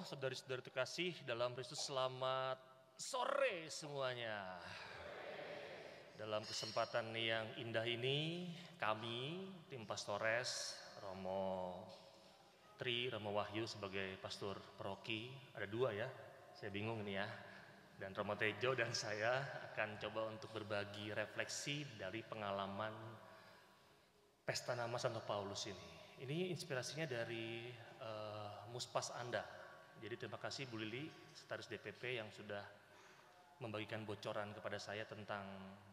saudari-saudari terkasih dalam Kristus, selamat sore semuanya. Dalam kesempatan yang indah ini, kami, tim Pastores, Romo Wahyu sebagai pastor paroki, ada dua ya, saya bingung ini ya, dan Romo Tejo dan saya akan coba untuk berbagi refleksi dari pengalaman Pesta Nama Santo Paulus ini. Ini inspirasinya dari Muspas Anda. Jadi terima kasih Bu Lili, Sekretaris DPP yang sudah membagikan bocoran kepada saya tentang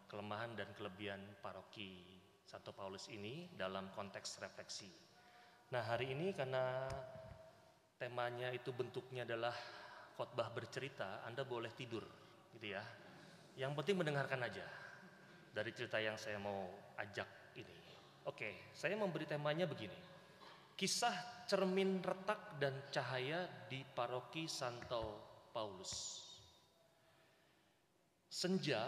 kelemahan dan kelebihan paroki Santo Paulus ini dalam konteks refleksi. Nah, hari ini karena temanya itu bentuknya adalah khotbah bercerita, Anda boleh tidur gitu ya. Yang penting mendengarkan aja dari cerita yang saya mau ajak ini. Oke, saya memberi temanya begini. Kisah cermin retak dan cahaya di paroki Santo Paulus. Senja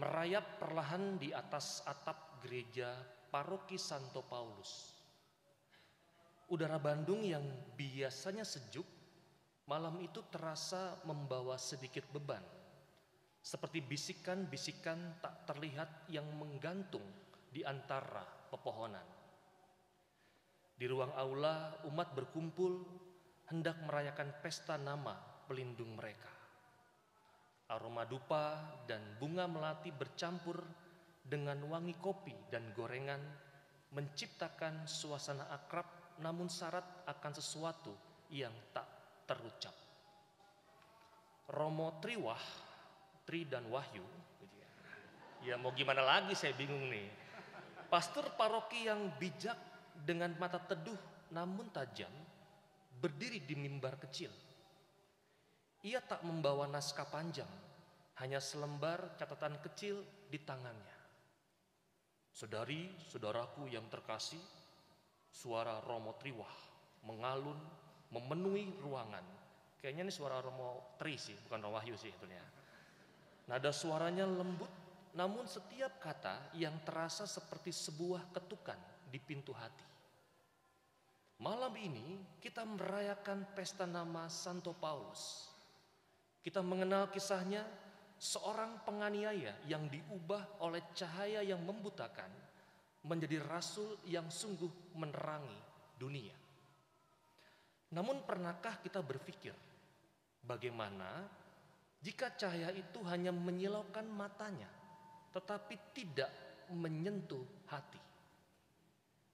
merayap perlahan di atas atap gereja paroki Santo Paulus. Udara Bandung yang biasanya sejuk, malam itu terasa membawa sedikit beban. Seperti bisikan-bisikan tak terlihat yang menggantung di antara pepohonan. Di ruang aula, umat berkumpul hendak merayakan pesta nama pelindung mereka. Aroma dupa dan bunga melati bercampur dengan wangi kopi dan gorengan menciptakan suasana akrab namun syarat akan sesuatu yang tak terucap. Romo Triwah, Tri dan Wahyu, ya mau gimana lagi, saya bingung nih. Pastor paroki yang bijak dengan mata teduh namun tajam berdiri di mimbar kecil. Ia tak membawa naskah panjang, hanya selembar catatan kecil di tangannya. Saudari-saudaraku yang terkasih, suara Romo Triwah mengalun memenuhi ruangan. Kayaknya ini suara Romo Tri sih, bukan Romo Wahyu sih itunya. Nada suaranya lembut, namun setiap kata yang terasa seperti sebuah ketukan di pintu hati. Malam ini kita merayakan pesta nama Santo Paulus. Kita mengenal kisahnya, seorang penganiaya yang diubah oleh cahaya yang membutakan menjadi rasul yang sungguh menerangi dunia. Namun pernahkah kita berpikir bagaimana jika cahaya itu hanya menyilaukan matanya tetapi tidak menyentuh hati?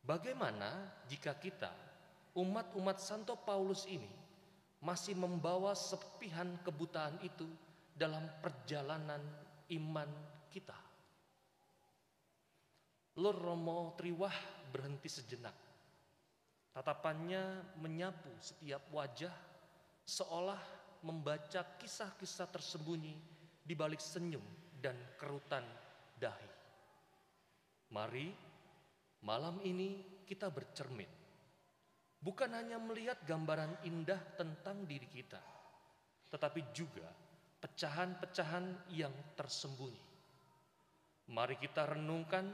Bagaimana jika kita, umat-umat Santo Paulus ini, masih membawa sepihan kebutaan itu dalam perjalanan iman kita? Lur Romo Triwah berhenti sejenak. Tatapannya menyapu setiap wajah, seolah membaca kisah-kisah tersembunyi di balik senyum dan kerutan dahi. Mari malam ini kita bercermin. Bukan hanya melihat gambaran indah tentang diri kita, tetapi juga pecahan-pecahan yang tersembunyi. Mari kita renungkan,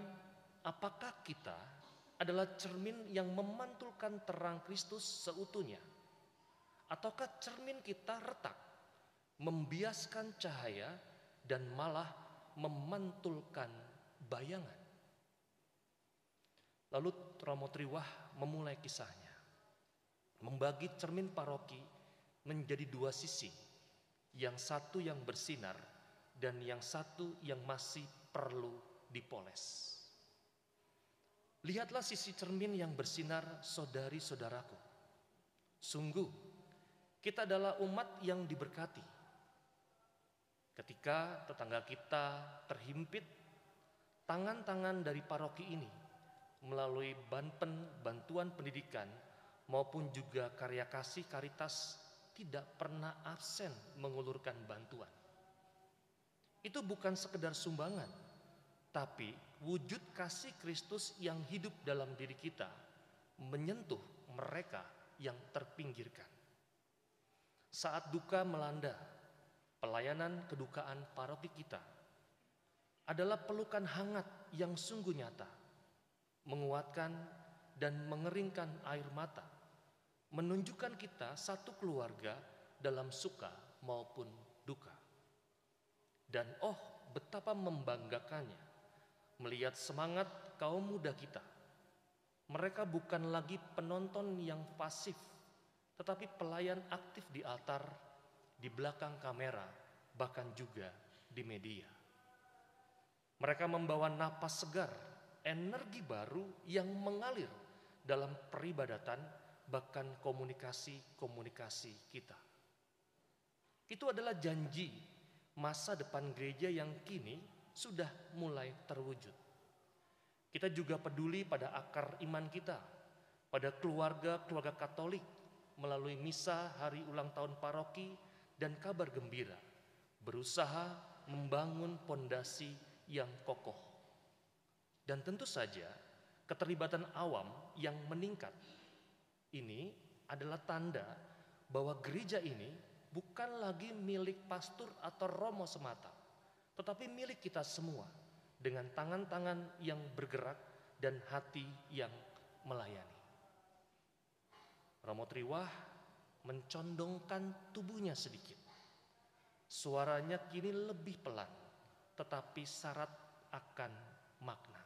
apakah kita adalah cermin yang memantulkan terang Kristus seutuhnya? Ataukah cermin kita retak, membiaskan cahaya dan malah memantulkan bayangan? Lalu Romo Triwah memulai kisahnya, membagi cermin paroki menjadi dua sisi, yang satu yang bersinar dan yang satu yang masih perlu dipoles. Lihatlah sisi cermin yang bersinar, saudari-saudaraku. Sungguh, kita adalah umat yang diberkati. Ketika tetangga kita terhimpit, tangan-tangan dari paroki ini melalui bantuan pendidikan maupun juga karya kasih karitas tidak pernah absen mengulurkan bantuan. Itu bukan sekedar sumbangan, tapi wujud kasih Kristus yang hidup dalam diri kita menyentuh mereka yang terpinggirkan. Saat duka melanda, pelayanan kedukaan paroki kita adalah pelukan hangat yang sungguh nyata, menguatkan dan mengeringkan air mata, menunjukkan kita satu keluarga dalam suka maupun duka. Dan betapa membanggakannya melihat semangat kaum muda kita. Mereka bukan lagi penonton yang pasif, tetapi pelayan aktif di altar, di belakang kamera, bahkan juga di media. Mereka membawa napas segar, energi baru yang mengalir dalam peribadatan, bahkan komunikasi-komunikasi kita. Itu adalah janji masa depan gereja yang kini sudah mulai terwujud. Kita juga peduli pada akar iman kita, pada keluarga-keluarga Katolik melalui misa hari ulang tahun paroki dan kabar gembira, berusaha membangun pondasi yang kokoh. Dan tentu saja keterlibatan awam yang meningkat ini adalah tanda bahwa gereja ini bukan lagi milik pastor atau romo semata, tetapi milik kita semua dengan tangan-tangan yang bergerak dan hati yang melayani. Romo Triwah mencondongkan tubuhnya sedikit. Suaranya kini lebih pelan, tetapi syarat akan makna.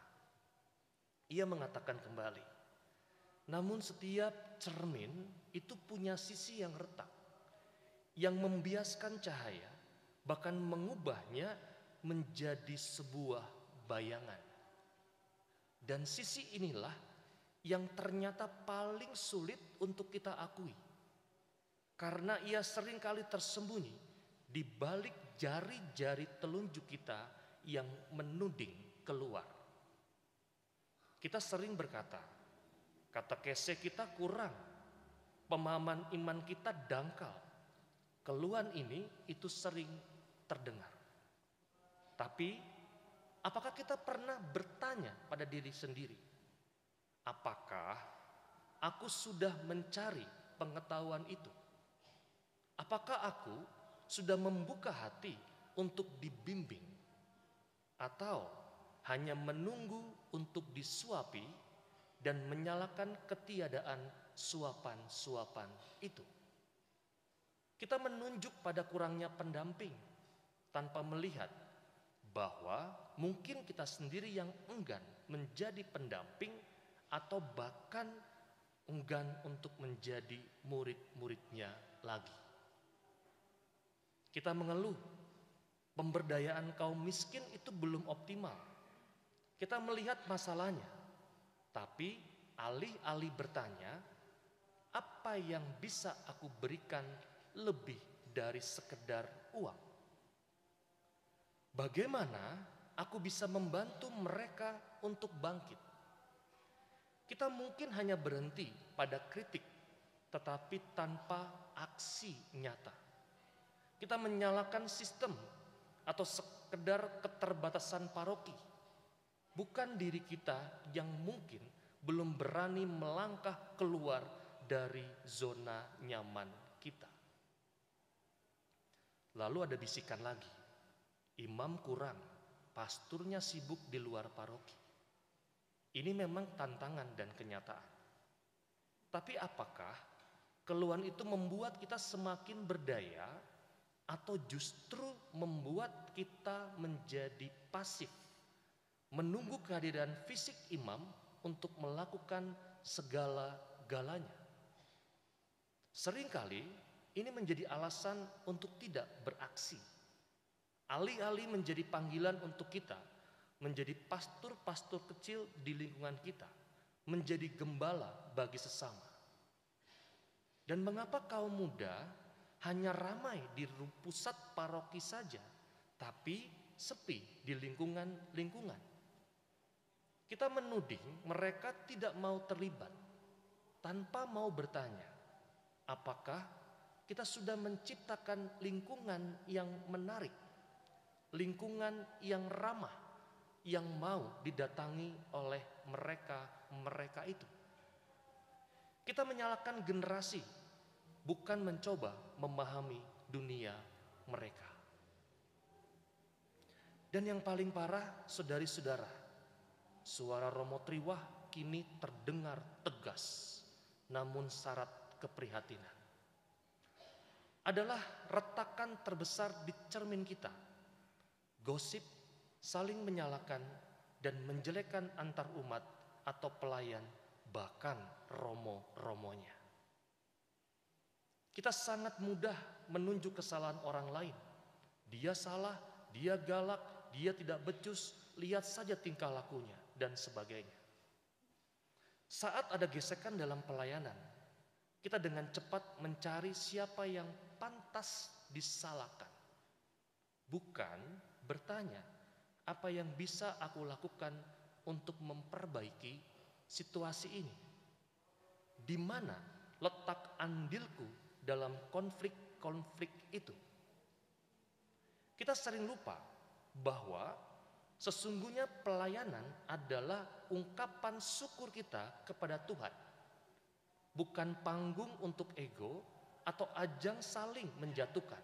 Ia mengatakan kembali, namun setiap cermin itu punya sisi yang retak, yang membiaskan cahaya, bahkan mengubahnya menjadi sebuah bayangan. Dan sisi inilah yang ternyata paling sulit untuk kita akui, karena ia seringkali tersembunyi di balik jari-jari telunjuk kita yang menuding keluar. Kita sering berkata, katekese kita kurang, pemahaman iman kita dangkal. Keluhan ini itu sering terdengar. Tapi apakah kita pernah bertanya pada diri sendiri, apakah aku sudah mencari pengetahuan itu? Apakah aku sudah membuka hati untuk dibimbing? Atau hanya menunggu untuk disuapi dan menyalahkan ketiadaan suapan-suapan itu? Kita menunjuk pada kurangnya pendamping tanpa melihat bahwa mungkin kita sendiri yang enggan menjadi pendamping atau bahkan enggan untuk menjadi murid-muridnya lagi. Kita mengeluh pemberdayaan kaum miskin itu belum optimal. Kita melihat masalahnya, tapi alih-alih bertanya, apa yang bisa aku berikan lebih dari sekedar uang? Bagaimana aku bisa membantu mereka untuk bangkit? Kita mungkin hanya berhenti pada kritik, tetapi tanpa aksi nyata. Kita menyalahkan sistem atau sekedar keterbatasan paroki, bukan diri kita yang mungkin belum berani melangkah keluar dari zona nyaman kita. Lalu ada bisikan lagi, imam kurang, pasturnya sibuk di luar paroki. Ini memang tantangan dan kenyataan. Tapi apakah keluhan itu membuat kita semakin berdaya atau justru membuat kita menjadi pasif, menunggu kehadiran fisik imam untuk melakukan segala-galanya? Seringkali ini menjadi alasan untuk tidak beraksi. Alih-alih menjadi panggilan untuk kita menjadi pastor-pastor kecil di lingkungan kita, menjadi gembala bagi sesama. Dan mengapa kaum muda hanya ramai di pusat paroki saja, tapi sepi di lingkungan-lingkungan? Kita menuding mereka tidak mau terlibat, tanpa mau bertanya, apakah kita sudah menciptakan lingkungan yang menarik, lingkungan yang ramah, yang mau didatangi oleh mereka itu? Kita menyalahkan generasi, bukan mencoba memahami dunia mereka. Dan yang paling parah, saudari-saudara, suara Romo Triwah kini terdengar tegas, namun syarat keprihatinan. adalah retakan terbesar di cermin kita. Gosip, saling menyalahkan dan menjelekkan antar umat atau pelayan, bahkan romo-romonya. Kita sangat mudah menunjuk kesalahan orang lain. Dia salah, dia galak, dia tidak becus, lihat saja tingkah lakunya, dan sebagainya. Saat ada gesekan dalam pelayanan, kita dengan cepat mencari siapa yang pantas disalahkan. Bukan bertanya, apa yang bisa aku lakukan untuk memperbaiki situasi ini? Di mana letak andilku dalam konflik-konflik itu? Kita sering lupa bahwa sesungguhnya pelayanan adalah ungkapan syukur kita kepada Tuhan. Bukan panggung untuk ego atau ajang saling menjatuhkan.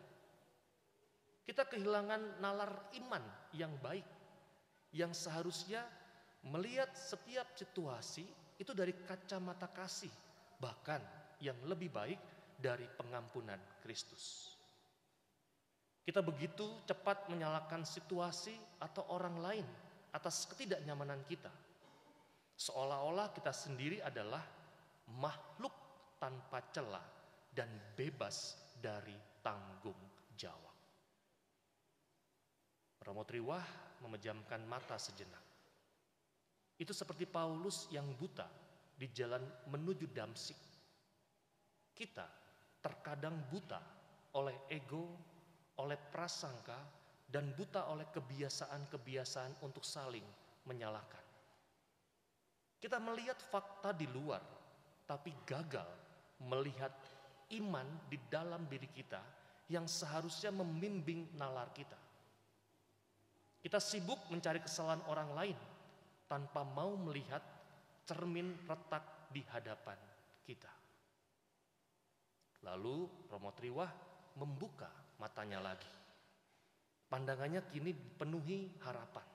Kita kehilangan nalar iman yang baik, yang seharusnya melihat setiap situasi itu dari kacamata kasih, bahkan yang lebih baik dari pengampunan Kristus. Kita begitu cepat menyalahkan situasi atau orang lain atas ketidaknyamanan kita. Seolah-olah kita sendiri adalah makhluk tanpa celah dan bebas dari tanggung jawab. Romo Triwah memejamkan mata sejenak. Itu seperti Paulus yang buta di jalan menuju Damsyik. Kita terkadang buta oleh ego, oleh prasangka, dan buta oleh kebiasaan-kebiasaan untuk saling menyalahkan. Kita melihat fakta di luar, tapi gagal melihat iman di dalam diri kita yang seharusnya membimbing nalar kita. Kita sibuk mencari kesalahan orang lain tanpa mau melihat cermin retak di hadapan kita. Lalu Romo Triwah membuka matanya lagi. Pandangannya kini dipenuhi harapan.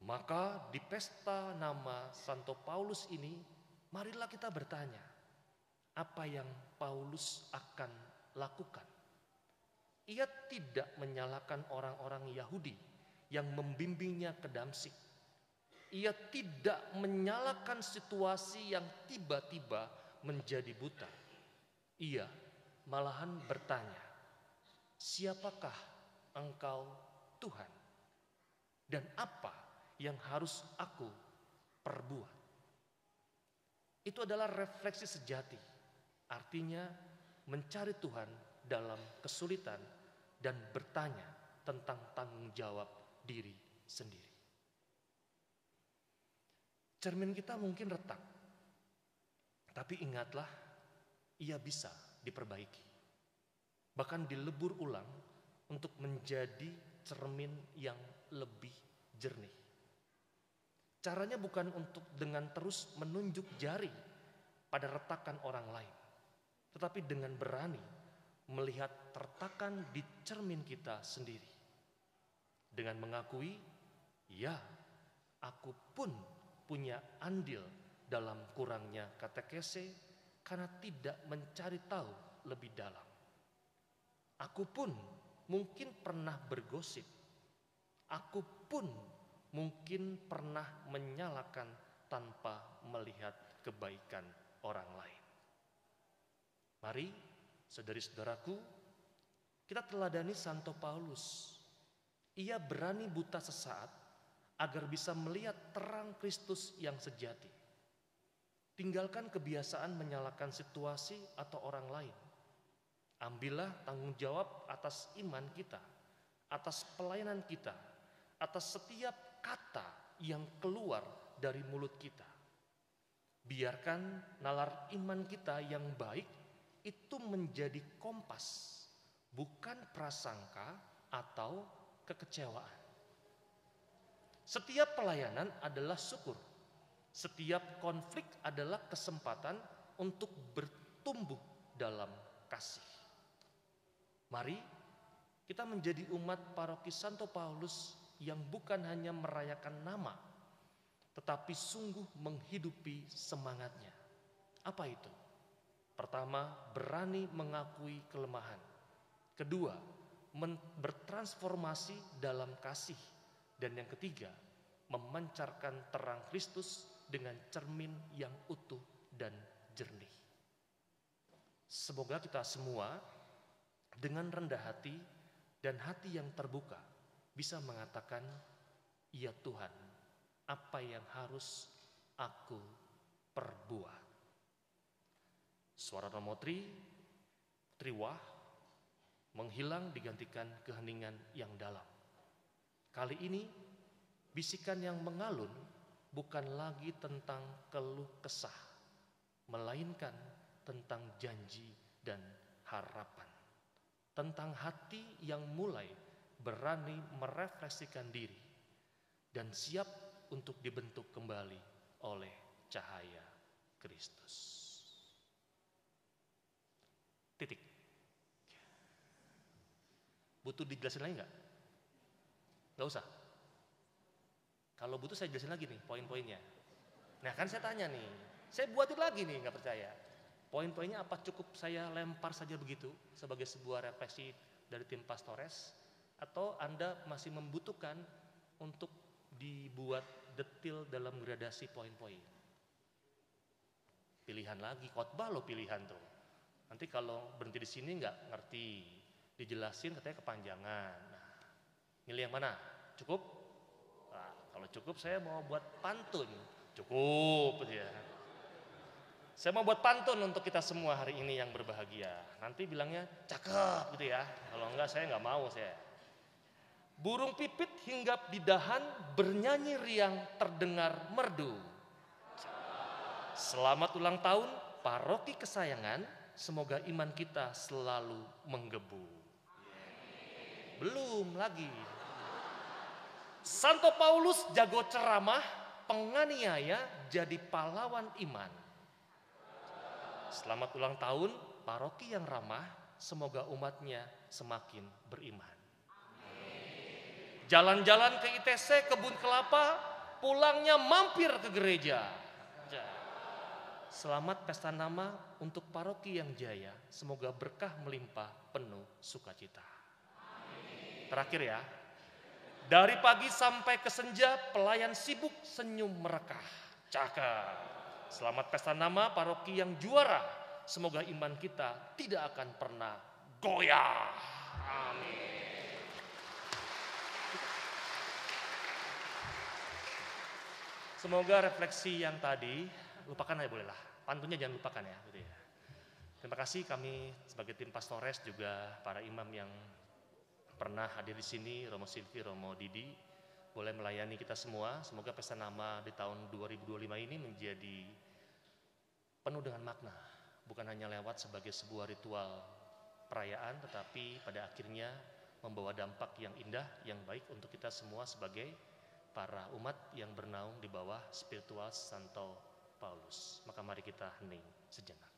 Maka di pesta nama Santo Paulus ini, marilah kita bertanya, apa yang Paulus akan lakukan? Ia tidak menyalahkan orang-orang Yahudi yang membimbingnya ke Damsyik. Ia tidak menyalahkan situasi yang tiba-tiba menjadi buta. Ia malahan bertanya, siapakah engkau Tuhan? Dan apa yang harus aku perbuat? Itu adalah refleksi sejati. Artinya mencari Tuhan dalam kesulitan dan bertanya tentang tanggung jawab diri sendiri. Cermin kita mungkin retak, tapi ingatlah, ia bisa diperbaiki. Bahkan dilebur ulang untuk menjadi cermin yang lebih jernih. Caranya bukan untuk dengan terus menunjuk jari pada retakan orang lain, tetapi dengan berani melihat retakan di cermin kita sendiri. Dengan mengakui, ya, aku pun punya andil dalam kurangnya katekese karena tidak mencari tahu lebih dalam. Aku pun mungkin pernah bergosip. Aku pun mungkin pernah menyalahkan tanpa melihat kebaikan orang lain. Mari, saudari-saudaraku, kita teladani Santo Paulus. Ia berani buta sesaat agar bisa melihat terang Kristus yang sejati. Tinggalkan kebiasaan menyalahkan situasi atau orang lain. Ambillah tanggung jawab atas iman kita, atas pelayanan kita, atas setiap kata yang keluar dari mulut kita. Biarkan nalar iman kita yang baik itu menjadi kompas, bukan prasangka atau kekecewaan. Setiap pelayanan adalah syukur. Setiap konflik adalah kesempatan untuk bertumbuh dalam kasih. Mari kita menjadi umat paroki Santo Paulus yang bukan hanya merayakan nama, tetapi sungguh menghidupi semangatnya. Apa itu? Pertama, berani mengakui kelemahan. Kedua, bertransformasi dalam kasih. Dan yang ketiga, memancarkan terang Kristus dengan cermin yang utuh dan jernih. Semoga kita semua dengan rendah hati dan hati yang terbuka bisa mengatakan, "Ya Tuhan, apa yang harus aku perbuat?" Suara Romotri, Triwah, menghilang digantikan keheningan yang dalam. Kali ini, bisikan yang mengalun bukan lagi tentang keluh kesah, melainkan tentang janji dan harapan. Tentang hati yang mulai berani merefleksikan diri dan siap untuk dibentuk kembali oleh cahaya Kristus. Titik. Butuh dijelasin lagi nggak? Nggak usah. Kalau butuh saya jelasin lagi nih poin-poinnya. Nah kan saya tanya nih, saya buatin lagi nih, nggak percaya. Poin-poinnya apa cukup saya lempar saja begitu sebagai sebuah refleksi dari tim Pastores, atau Anda masih membutuhkan untuk dibuat detail dalam gradasi poin-poin? Pilihan lagi, khotbah lo pilihan tuh. Nanti kalau berhenti di sini nggak ngerti, dijelasin katanya kepanjangan. Nah, milih yang mana? Cukup? Nah, kalau cukup saya mau buat pantun. Cukup ya. Saya mau buat pantun untuk kita semua hari ini yang berbahagia. Nanti bilangnya cakep gitu ya. Kalau enggak saya nggak mau saya. Burung pipit hinggap di dahan, bernyanyi riang terdengar merdu. Selamat ulang tahun paroki kesayangan, semoga iman kita selalu menggebu. Belum lagi. Santo Paulus jago ceramah, penganiaya jadi pahlawan iman. Selamat ulang tahun paroki yang ramah, semoga umatnya semakin beriman. Jalan-jalan ke ITC Kebun Kelapa, pulangnya mampir ke gereja. Selamat pesta nama untuk paroki yang jaya, semoga berkah melimpah penuh sukacita. Terakhir ya, dari pagi sampai ke senja pelayan sibuk senyum merekah. Cakep. Selamat pesta nama paroki yang juara, semoga iman kita tidak akan pernah goyah. Amin. Semoga refleksi yang tadi, lupakan aja bolehlah, pantunnya jangan lupakan ya, gitu ya. Terima kasih kami sebagai tim Pastores, juga para imam yang pernah hadir di sini, Romo Silvi, Romo Didi, boleh melayani kita semua. Semoga pesta nama di tahun 2025 ini menjadi penuh dengan makna, bukan hanya lewat sebagai sebuah ritual perayaan, tetapi pada akhirnya membawa dampak yang indah, yang baik untuk kita semua sebagai para umat yang bernaung di bawah spiritual Santo Paulus. Maka mari kita hening sejenak.